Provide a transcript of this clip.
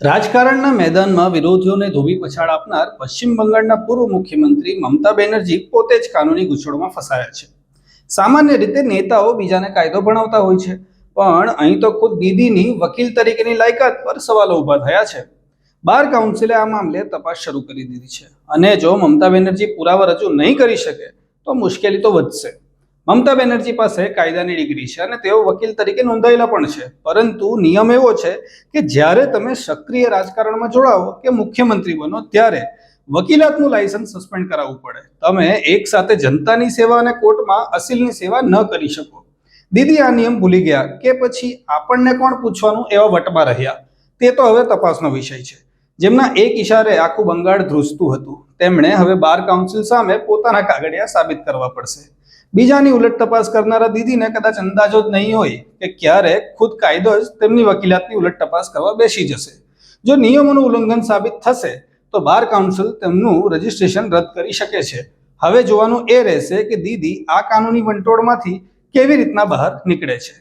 રાજકારણના મેદાનમાં વિરોધીઓને ધોબી પછાડ આપનાર પશ્ચિમ બંગાળના પૂર્વ મુખ્યમંત્રી મમતા બેનર્જી પોતે જ કાનૂની ગૂંચવણમાં ફસાયા છે। સામાન્ય રીતે નેતાઓ બીજાને કાયદો ભણાવતા હોય છે, પણ અહીં તો ખુદ દીદીની વકીલ તરીકેની લાયકાત પર સવાલો ઊભા થયા છે। બાર કાઉન્સિલે આ મામલે તપાસ શરૂ કરી દીધી છે અને જો મમતા બેનર્જી પુરાવા રજૂ નહીં કરી શકે તો મુશ્કેલી તો વધશે। મમતા બેનર્જી પાસે કાયદાની ડિગ્રી છે અને તેઓ વકીલ તરીકે નોંધાયેલા પણ છે, પરંતુ નિયમ એવો છે કે જ્યારે તમે સક્રિય રાજકારણમાં જોડાઓ કે મુખ્યમંત્રી બનો ત્યારે વકીલાતનું લાયસન્સ સસ્પેન્ડ કરાવવું પડે। તમે એક સાથે જનતાની સેવા અને કોર્ટમાં અસીલની સેવા ન કરી શકો। દીદી આ નિયમ ભૂલી ગયા કે પછી આપણને કોણ પૂછવાનું એવા વટમાં રહ્યા, તે તો હવે તપાસનો વિષય છે। જેમના એક ઇશારે આખું બંગાળ ધ્રુજતું હતું, તેમણે હવે બાર કાઉન્સિલ સામે પોતાના કાગળિયા સાબિત કરવા પડશે। બીજાની ઉલટ તપાસ કરનારા દીદીને કદાચ અંદાજો જ નહીં હોય કે ક્યારે ખુદ કાયદો જ તેમની વકીલાતની ઉલટ તપાસ કરવા બેસી જશે। જો નિયમોનું ઉલ્લંઘન સાબિત થશે તો બાર કાઉન્સિલ તેમનું રજીસ્ટ્રેશન રદ કરી શકે છે। હવે જોવાનું એ રહેશે કે દીદી આ કાનૂની વંટોળમાંથી કેવી રીતના બહાર નીકળે છે।